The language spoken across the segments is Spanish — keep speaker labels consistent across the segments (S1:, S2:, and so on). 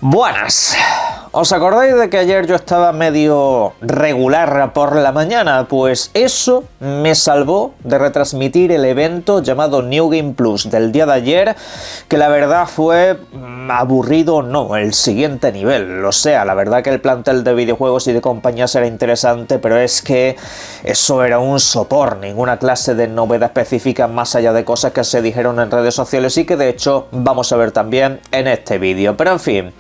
S1: Buenas. ¿Os acordáis de que ayer yo estaba medio regular por la mañana? Pues eso me salvó de retransmitir el evento llamado New Game Plus del día de ayer, que la verdad fue aburrido, no, el siguiente nivel. O sea, la verdad que el plantel de videojuegos y de compañías era interesante, pero es que eso era un sopor, ninguna clase de novedad específica más allá de cosas que se dijeron en redes sociales y que de hecho vamos a ver también en este vídeo. Pero en fin,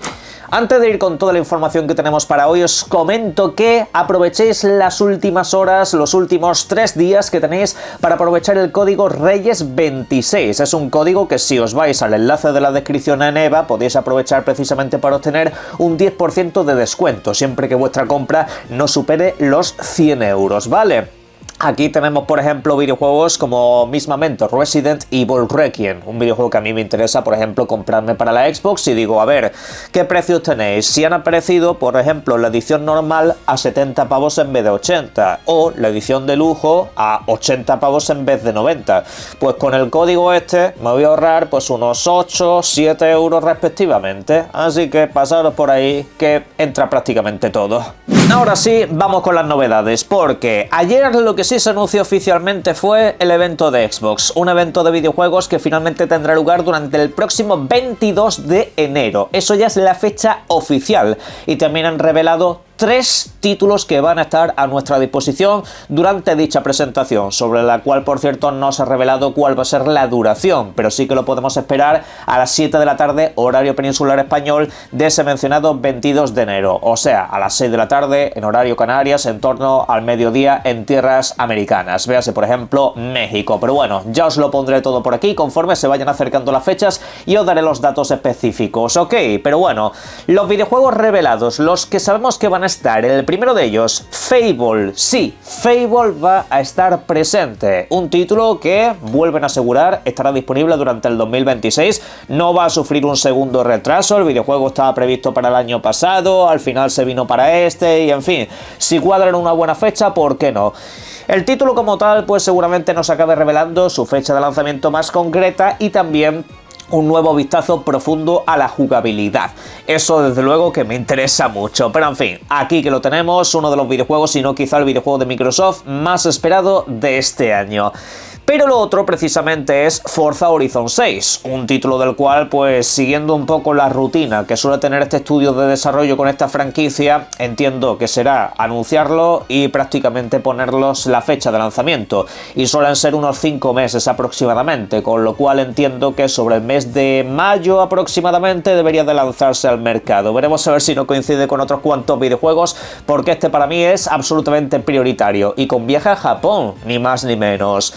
S1: antes de ir con toda la información que tenemos para hoy, os comento que aprovechéis las últimas horas, los últimos 3 días que tenéis para aprovechar el código Reyes26. Es un código que si os vais al enlace de la descripción en EVA podéis aprovechar precisamente para obtener un 10% de descuento, siempre que vuestra compra no supere los 100 euros, ¿vale? Aquí tenemos, por ejemplo, videojuegos como mismamente Resident Evil Requiem, un videojuego que a mí me interesa, por ejemplo, comprarme para la Xbox y digo, a ver, ¿qué precios tenéis? Si han aparecido, por ejemplo, la edición normal a 70 pavos en vez de 80, o la edición de lujo a 80 pavos en vez de 90. Pues con el código este me voy a ahorrar pues unos 8, 7 euros respectivamente, así que pasaros por ahí que entra prácticamente todo. Ahora sí, vamos con las novedades, porque ayer lo que sí se anunció oficialmente fue el evento de Xbox, un evento de videojuegos que finalmente tendrá lugar durante el próximo 22 de enero. Eso ya es la fecha oficial y también han revelado 3 títulos que van a estar a nuestra disposición durante dicha presentación, sobre la cual, por cierto, no se ha revelado cuál va a ser la duración, pero sí que lo podemos esperar a las 7 de la tarde, horario peninsular español, de ese mencionado 22 de enero, o sea, a las 6 de la tarde, en horario Canarias, en torno al mediodía en tierras americanas, véase, por ejemplo, México. Pero bueno, ya os lo pondré todo por aquí conforme se vayan acercando las fechas y os daré los datos específicos, ok, pero bueno, los videojuegos revelados, los que sabemos que van a estar, el primero de ellos, Fable. Sí, Fable va a estar presente, un título que vuelven a asegurar estará disponible durante el 2026, no va a sufrir un segundo retraso, el videojuego estaba previsto para el año pasado, al final se vino para este y en fin, si cuadran una buena fecha, ¿por qué no? El título como tal pues seguramente nos acabe revelando su fecha de lanzamiento más concreta y también un nuevo vistazo profundo a la jugabilidad. Eso desde luego que me interesa mucho, pero en fin, aquí que lo tenemos, uno de los videojuegos, si no quizá el videojuego de Microsoft más esperado de este año. Pero lo otro precisamente es Forza Horizon 6, un título del cual, pues siguiendo un poco la rutina que suele tener este estudio de desarrollo con esta franquicia, entiendo que será anunciarlo y prácticamente ponerlos la fecha de lanzamiento, y suelen ser unos 5 meses aproximadamente, con lo cual entiendo que sobre el mes de mayo aproximadamente debería de lanzarse al mercado. Veremos a ver si no coincide con otros cuantos videojuegos, porque este para mí es absolutamente prioritario, y con viaje a Japón, ni más ni menos.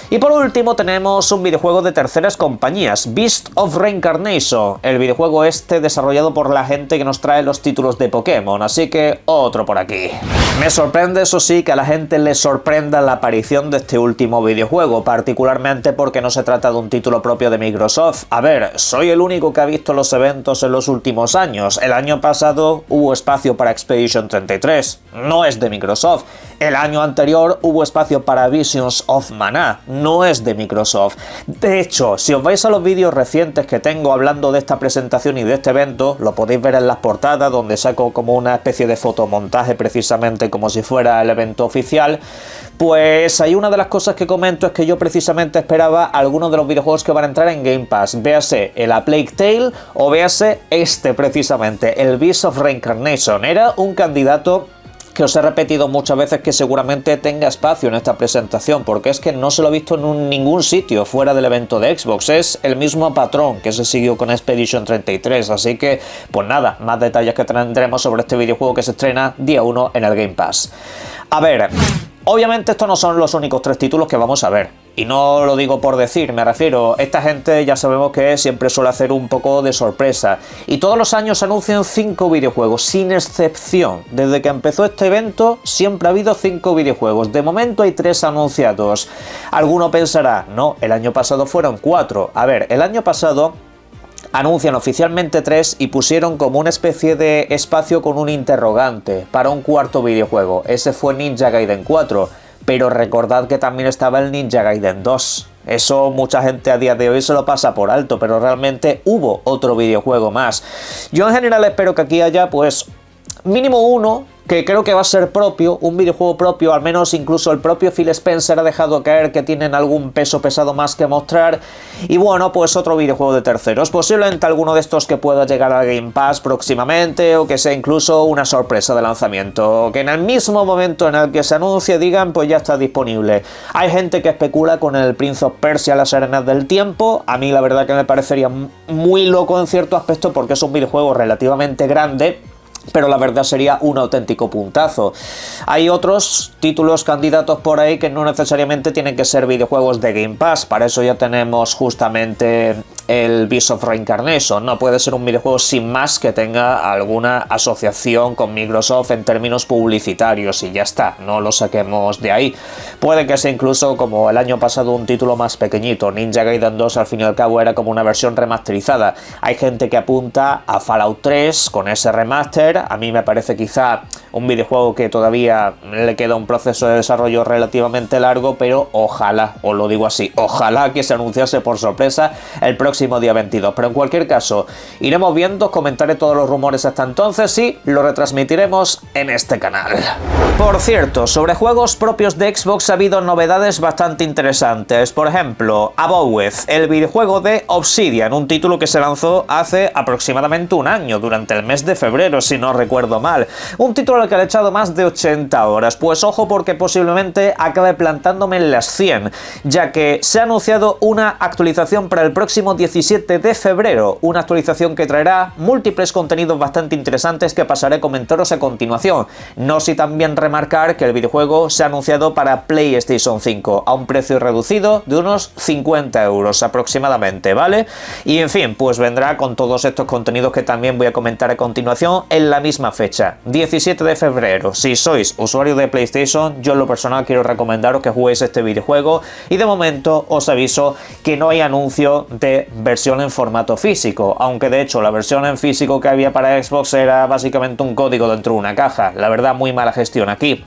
S1: Y por último tenemos un videojuego de terceras compañías, Beast of Reincarnation, el videojuego este desarrollado por la gente que nos trae los títulos de Pokémon, así que otro por aquí. Me sorprende, eso sí, que a la gente le sorprenda la aparición de este último videojuego, particularmente porque no se trata de un título propio de Microsoft. A ver, soy el único que ha visto los eventos en los últimos años. El año pasado hubo espacio para Expedition 33, no es de Microsoft. El año anterior hubo espacio para Visions of Mana, no es de Microsoft. De hecho, si os vais a los vídeos recientes que tengo hablando de esta presentación y de este evento, lo podéis ver en las portadas, donde saco como una especie de fotomontaje precisamente como si fuera el evento oficial. Pues hay una de las cosas que comento es que yo precisamente esperaba algunos de los videojuegos que van a entrar en Game Pass, véase el A Plague Tale o véase este precisamente, el Beast of Reincarnation. Era un candidato que os he repetido muchas veces que seguramente tenga espacio en esta presentación, porque es que no se lo he visto en ningún sitio fuera del evento de Xbox. Es el mismo patrón que se siguió con Expedition 33, así que pues nada, más detalles que tendremos sobre este videojuego que se estrena día 1 en el Game Pass. A ver, obviamente estos no son los únicos 3 títulos que vamos a ver. Y no lo digo por decir, me refiero, esta gente ya sabemos que siempre suele hacer un poco de sorpresa. Y todos los años anuncian 5 videojuegos, sin excepción. Desde que empezó este evento siempre ha habido 5 videojuegos. De momento hay 3 anunciados. Alguno pensará, no, el año pasado fueron 4. A ver, el año pasado Anuncian oficialmente 3 y pusieron como una especie de espacio con un interrogante para un cuarto videojuego. Ese fue Ninja Gaiden 4, pero recordad que también estaba el Ninja Gaiden 2. Eso mucha gente a día de hoy se lo pasa por alto, pero realmente hubo otro videojuego más. Yo en general espero que aquí haya pues mínimo uno, que creo que va a ser propio, un videojuego propio, al menos incluso el propio Phil Spencer ha dejado caer que tienen algún peso pesado más que mostrar, y bueno, pues otro videojuego de terceros, posiblemente alguno de estos que pueda llegar al Game Pass próximamente, o que sea incluso una sorpresa de lanzamiento, que en el mismo momento en el que se anuncie digan, pues ya está disponible. Hay gente que especula con el Prince of Persia, las arenas del tiempo, a mí la verdad que me parecería muy loco en cierto aspecto porque es un videojuego relativamente grande, pero la verdad sería un auténtico puntazo. Hay otros títulos candidatos por ahí que no necesariamente tienen que ser videojuegos de Game Pass, para eso ya tenemos justamente el Beast of Reincarnation. No puede ser un videojuego sin más que tenga alguna asociación con Microsoft en términos publicitarios y ya está, no lo saquemos de ahí. Puede que sea incluso como el año pasado un título más pequeñito. Ninja Gaiden 2 al fin y al cabo era como una versión remasterizada. Hay gente que apunta a Fallout 3 con ese remaster. A mí me parece quizá un videojuego que todavía le queda un proceso de desarrollo relativamente largo, pero ojalá, os lo digo así, ojalá que se anunciase por sorpresa el próximo día 22. Pero en cualquier caso, iremos viendo, os comentaré todos los rumores hasta entonces y lo retransmitiremos en este canal. Por cierto, sobre juegos propios de Xbox ha habido novedades bastante interesantes. Por ejemplo, Abowed, el videojuego de Obsidian, un título que se lanzó hace aproximadamente un año, durante el mes de febrero, si no recuerdo mal. Un título al que le he echado más de 80 horas. Pues ojo, porque posiblemente acabe plantándome en las 100, ya que se ha anunciado una actualización para el próximo 17 de febrero. Una actualización que traerá múltiples contenidos bastante interesantes que pasaré a comentaros a continuación. No sin también remarcar que el videojuego se ha anunciado para PlayStation 5 a un precio reducido de unos 50 euros aproximadamente, ¿vale? Y en fin, pues vendrá con todos estos contenidos que también voy a comentar a continuación en la misma fecha, 17 de febrero. Si sois usuario de PlayStation, yo en lo personal quiero recomendaros que juguéis este videojuego, y de momento os aviso que no hay anuncio de versión en formato físico, aunque de hecho la versión en físico que había para Xbox era básicamente un código dentro de una caja. La verdad, muy mala gestión aquí.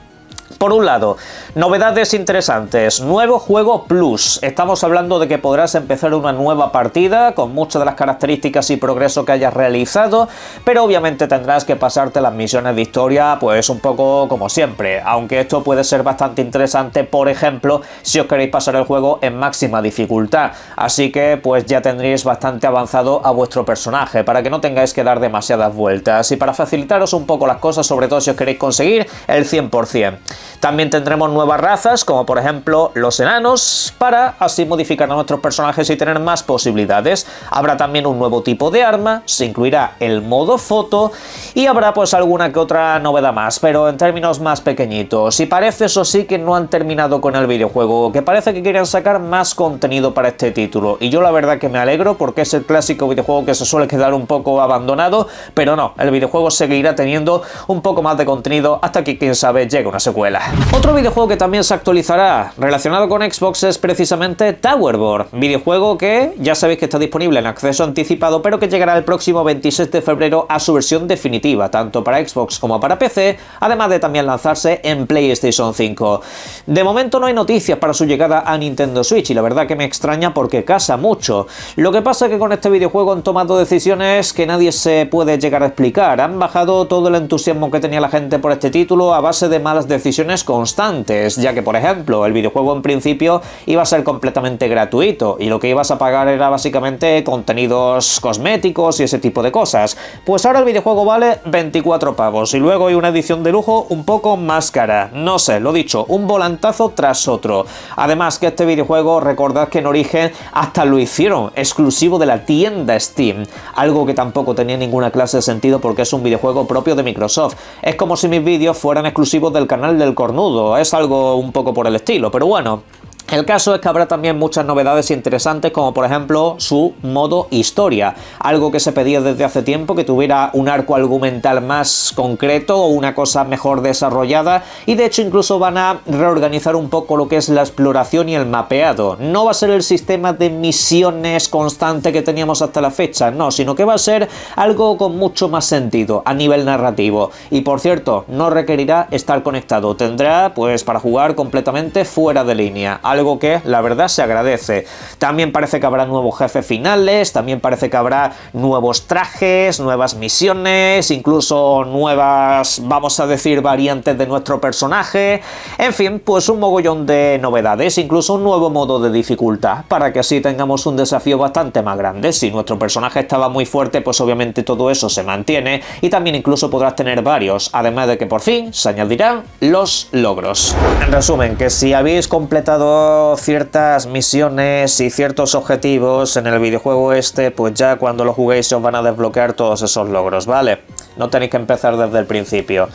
S1: Por un lado, novedades interesantes, nuevo juego Plus. Estamos hablando de que podrás empezar una nueva partida con muchas de las características y progreso que hayas realizado, pero obviamente tendrás que pasarte las misiones de historia pues un poco como siempre, aunque esto puede ser bastante interesante, por ejemplo, si os queréis pasar el juego en máxima dificultad, así que pues ya tendréis bastante avanzado a vuestro personaje para que no tengáis que dar demasiadas vueltas y para facilitaros un poco las cosas, sobre todo si os queréis conseguir el 100%. También tendremos nuevas razas, como por ejemplo los enanos, para así modificar a nuestros personajes y tener más posibilidades. Habrá también un nuevo tipo de arma, se incluirá el modo foto y habrá pues alguna que otra novedad más, pero en términos más pequeñitos. Y parece, eso sí, que no han terminado con el videojuego, que parece que quieren sacar más contenido para este título. Y yo la verdad que me alegro, porque es el clásico videojuego que se suele quedar un poco abandonado, pero no, el videojuego seguirá teniendo un poco más de contenido hasta que, quién sabe, llegue una secuela. Otro videojuego que también se actualizará relacionado con Xbox es precisamente Towerborn, videojuego que ya sabéis que está disponible en acceso anticipado, pero que llegará el próximo 26 de febrero a su versión definitiva, tanto para Xbox como para PC, además de también lanzarse en PlayStation 5. De momento no hay noticias para su llegada a Nintendo Switch y la verdad que me extraña porque casa mucho. Lo que pasa es que con este videojuego han tomado decisiones que nadie se puede llegar a explicar. Han bajado todo el entusiasmo que tenía la gente por este título a base de malas decisiones constantes, ya que por ejemplo el videojuego en principio iba a ser completamente gratuito y lo que ibas a pagar era básicamente contenidos cosméticos y ese tipo de cosas. Pues ahora el videojuego vale 24 pavos y luego hay una edición de lujo un poco más cara. No sé, lo dicho, un volantazo tras otro. Además que este videojuego, recordad que en origen hasta lo hicieron exclusivo de la tienda Steam, algo que tampoco tenía ninguna clase de sentido porque es un videojuego propio de Microsoft. Es como si mis vídeos fueran exclusivos del canal del Cornudo, es algo un poco por el estilo, pero bueno. El caso es que habrá también muchas novedades interesantes, como por ejemplo su modo historia, algo que se pedía desde hace tiempo, que tuviera un arco argumental más concreto o una cosa mejor desarrollada, y de hecho incluso van a reorganizar un poco lo que es la exploración y el mapeado. No va a ser el sistema de misiones constante que teníamos hasta la fecha, no, sino que va a ser algo con mucho más sentido a nivel narrativo. Y por cierto, no requerirá estar conectado, tendrá pues para jugar completamente fuera de línea, algo que la verdad se agradece. También parece que habrá nuevos jefes finales, también parece que habrá nuevos trajes, nuevas misiones, incluso nuevas, vamos a decir, variantes de nuestro personaje. En fin, pues un mogollón de novedades, incluso un nuevo modo de dificultad, para que así tengamos un desafío bastante más grande. Si nuestro personaje estaba muy fuerte, pues obviamente todo eso se mantiene, y también incluso podrás tener varios, además de que por fin se añadirán los logros. En resumen, que si habéis completado ciertas misiones y ciertos objetivos en el videojuego este, pues ya cuando lo juguéis os van a desbloquear todos esos logros, ¿vale? No tenéis que empezar desde el principio.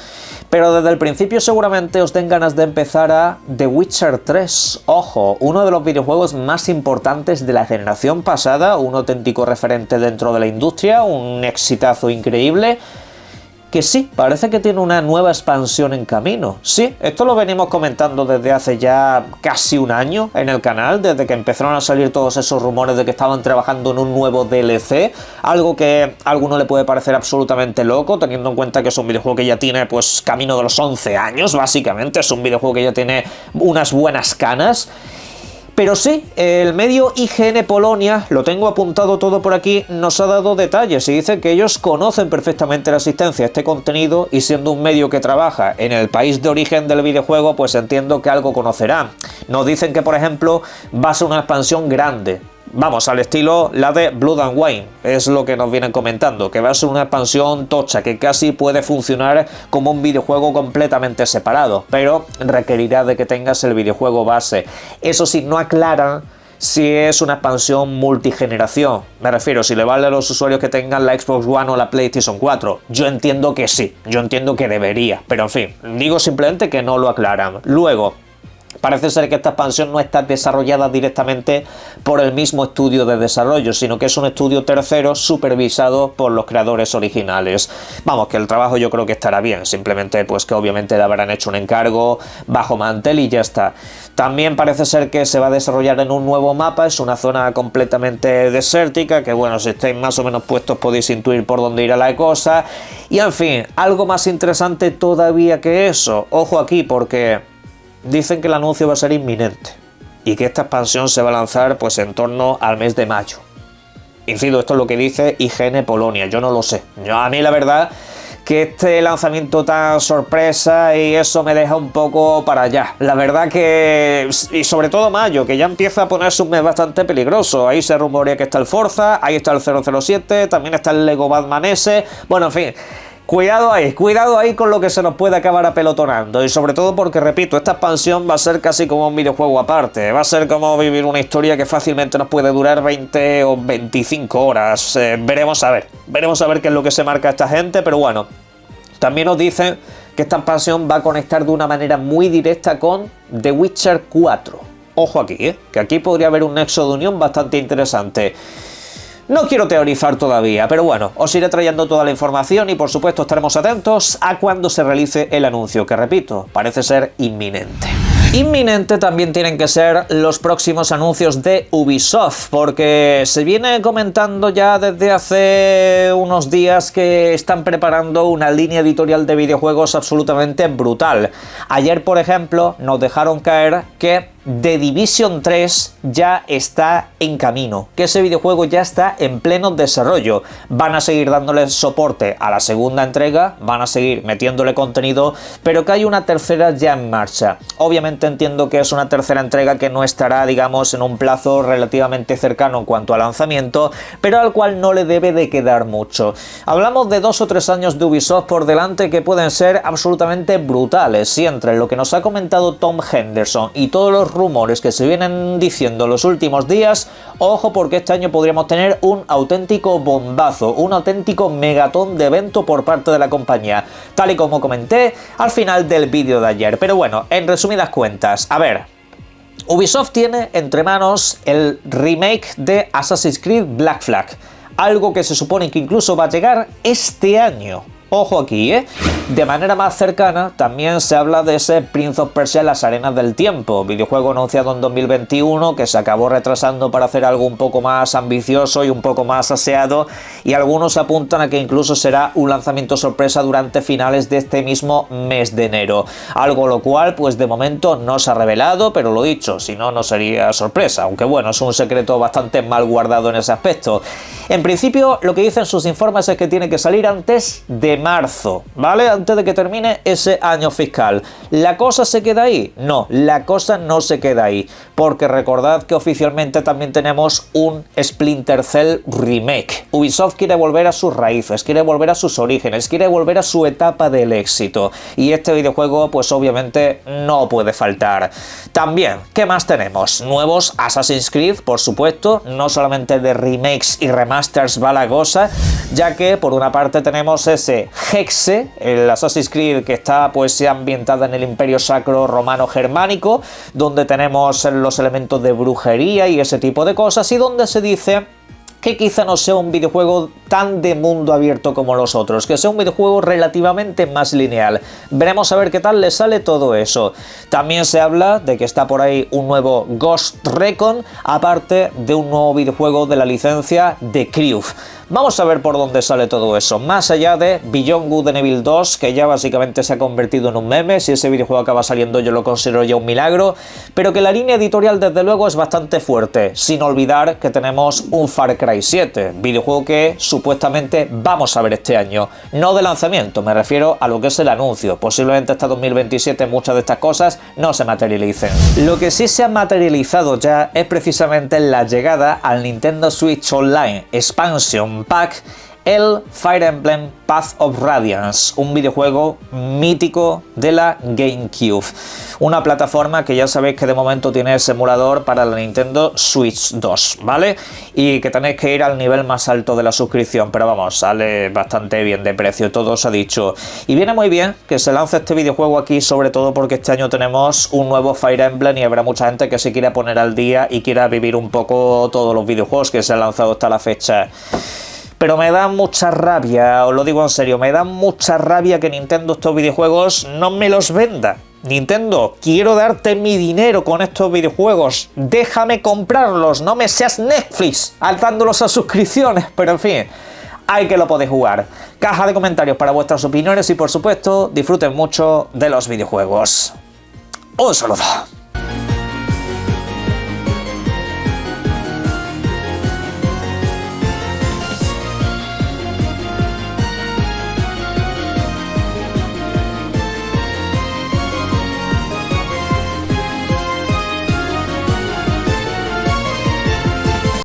S1: Pero desde el principio seguramente os den ganas de empezar a The Witcher 3. Ojo, uno de los videojuegos más importantes de la generación pasada, un auténtico referente dentro de la industria, un exitazo increíble, que sí, parece que tiene una nueva expansión en camino. Sí, esto lo venimos comentando desde hace ya casi un año en el canal, desde que empezaron a salir todos esos rumores de que estaban trabajando en un nuevo DLC, algo que a alguno le puede parecer absolutamente loco, teniendo en cuenta que es un videojuego que ya tiene pues camino de los 11 años, básicamente, es un videojuego que ya tiene unas buenas canas. Pero sí, el medio IGN Polonia, lo tengo apuntado todo por aquí, nos ha dado detalles y dice que ellos conocen perfectamente la existencia de este contenido, y siendo un medio que trabaja en el país de origen del videojuego, pues entiendo que algo conocerán. Nos dicen que, por ejemplo, va a ser una expansión grande. Vamos, al estilo la de Blood and Wine, es lo que nos vienen comentando, que va a ser una expansión tocha, que casi puede funcionar como un videojuego completamente separado, pero requerirá de que tengas el videojuego base. Eso sí, no aclaran si es una expansión multigeneración, me refiero, si le vale a los usuarios que tengan la Xbox One o la PlayStation 4. Yo entiendo que sí, yo entiendo que debería, pero en fin, digo simplemente que no lo aclaran. Luego, parece ser que esta expansión no está desarrollada directamente por el mismo estudio de desarrollo, sino que es un estudio tercero supervisado por los creadores originales. Vamos, que el trabajo yo creo que estará bien, simplemente pues que obviamente le habrán hecho un encargo bajo mantel y ya está. También parece ser que se va a desarrollar en un nuevo mapa, es una zona completamente desértica, que bueno, si estáis más o menos puestos podéis intuir por dónde irá la cosa. Y en fin, algo más interesante todavía que eso, ojo aquí porque dicen que el anuncio va a ser inminente y que esta expansión se va a lanzar pues en torno al mes de mayo. Incido, esto es lo que dice IGN Polonia, yo no lo sé. A mí la verdad que este lanzamiento tan sorpresa y eso me deja un poco para allá. La verdad que, y sobre todo mayo, que ya empieza a ponerse un mes bastante peligroso. Ahí se rumorea que está el Forza, ahí está el 007, también está el Lego Batman S. Bueno, en fin, cuidado ahí con lo que se nos puede acabar apelotonando, y sobre todo porque, repito, esta expansión va a ser casi como un videojuego aparte, va a ser como vivir una historia que fácilmente nos puede durar 20 o 25 horas, veremos a ver qué es lo que se marca esta gente, pero bueno, también nos dicen que esta expansión va a conectar de una manera muy directa con The Witcher 4, ojo aquí, que aquí podría haber un nexo de unión bastante interesante. No quiero teorizar todavía, pero bueno, os iré trayendo toda la información y por supuesto estaremos atentos a cuando se realice el anuncio, que repito, parece ser inminente. Inminente también tienen que ser los próximos anuncios de Ubisoft, porque se viene comentando ya desde hace unos días que están preparando una línea editorial de videojuegos absolutamente brutal. Ayer, por ejemplo, nos dejaron caer que The Division 3 ya está en camino, que ese videojuego ya está en pleno desarrollo. Van a seguir dándole soporte a la segunda entrega, van a seguir metiéndole contenido, pero que hay una tercera ya en marcha. Obviamente entiendo que es una tercera entrega que no estará, digamos, en un plazo relativamente cercano en cuanto a lanzamiento, pero al cual no le debe de quedar mucho. Hablamos de 2 o 3 años de Ubisoft por delante que pueden ser absolutamente brutales, y entre lo que nos ha comentado Tom Henderson y todos los rumores que se vienen diciendo los últimos días, ojo, porque este año podríamos tener un auténtico bombazo, un auténtico megatón de evento por parte de la compañía, tal y como comenté al final del vídeo de ayer. Pero bueno, en resumidas cuentas, a ver, Ubisoft tiene entre manos el remake de Assassin's Creed Black Flag, algo que se supone que incluso va a llegar este año. Ojo aquí, ¿eh? De manera más cercana, también se habla de ese Prince of Persia: Las Arenas del Tiempo, videojuego anunciado en 2021 que se acabó retrasando para hacer algo un poco más ambicioso y un poco más aseado, y algunos apuntan a que incluso será un lanzamiento sorpresa durante finales de este mismo mes de enero. Algo lo cual, pues de momento no se ha revelado, pero lo dicho, si no, no sería sorpresa, aunque bueno, es un secreto bastante mal guardado en ese aspecto. En principio, lo que dicen sus informes es que tiene que salir antes de marzo, ¿vale? Antes de que termine ese año fiscal. ¿La cosa se queda ahí? No, la cosa no se queda ahí, porque recordad que oficialmente también tenemos un Splinter Cell remake. Ubisoft quiere volver a sus raíces, quiere volver a sus orígenes, quiere volver a su etapa del éxito, y este videojuego pues obviamente no puede faltar. También, ¿qué más tenemos? Nuevos Assassin's Creed, por supuesto, no solamente de remakes y remasters va la cosa, ya que por una parte tenemos ese Hexe, el Assassin's Creed que está pues ambientada en el Imperio Sacro Romano Germánico, donde tenemos los elementos de brujería y ese tipo de cosas, y donde se dice que quizá no sea un videojuego tan de mundo abierto como los otros, que sea un videojuego relativamente más lineal. Veremos a ver qué tal le sale todo eso. También se habla de que está por ahí un nuevo Ghost Recon, aparte de un nuevo videojuego de la licencia de Crew. Vamos a ver por dónde sale todo eso, más allá de Beyond Good and Evil 2, que ya básicamente se ha convertido en un meme. Si ese videojuego acaba saliendo yo lo considero ya un milagro, pero que la línea editorial desde luego es bastante fuerte, sin olvidar que tenemos un Far Cry 7, videojuego que supuestamente vamos a ver este año, no de lanzamiento, me refiero a lo que es el anuncio. Posiblemente hasta 2027 muchas de estas cosas no se materialicen. Lo que sí se ha materializado ya es precisamente la llegada al Nintendo Switch Online Expansion Pack, el Fire Emblem Path of Radiance, un videojuego mítico de la GameCube, una plataforma que ya sabéis que de momento tiene ese emulador para la Nintendo Switch 2, ¿vale? Y que tenéis que ir al nivel más alto de la suscripción, pero vamos, sale bastante bien de precio, todo se ha dicho. Y viene muy bien que se lance este videojuego aquí, sobre todo porque este año tenemos un nuevo Fire Emblem y habrá mucha gente que se quiera poner al día y quiera vivir un poco todos los videojuegos que se han lanzado hasta la fecha. Pero me da mucha rabia, os lo digo en serio, me da mucha rabia que Nintendo estos videojuegos no me los venda. Nintendo, quiero darte mi dinero con estos videojuegos, déjame comprarlos, no me seas Netflix dándolos a suscripciones, pero en fin, hay que lo podéis jugar. Caja de comentarios para vuestras opiniones y por supuesto, disfruten mucho de los videojuegos. Un saludo.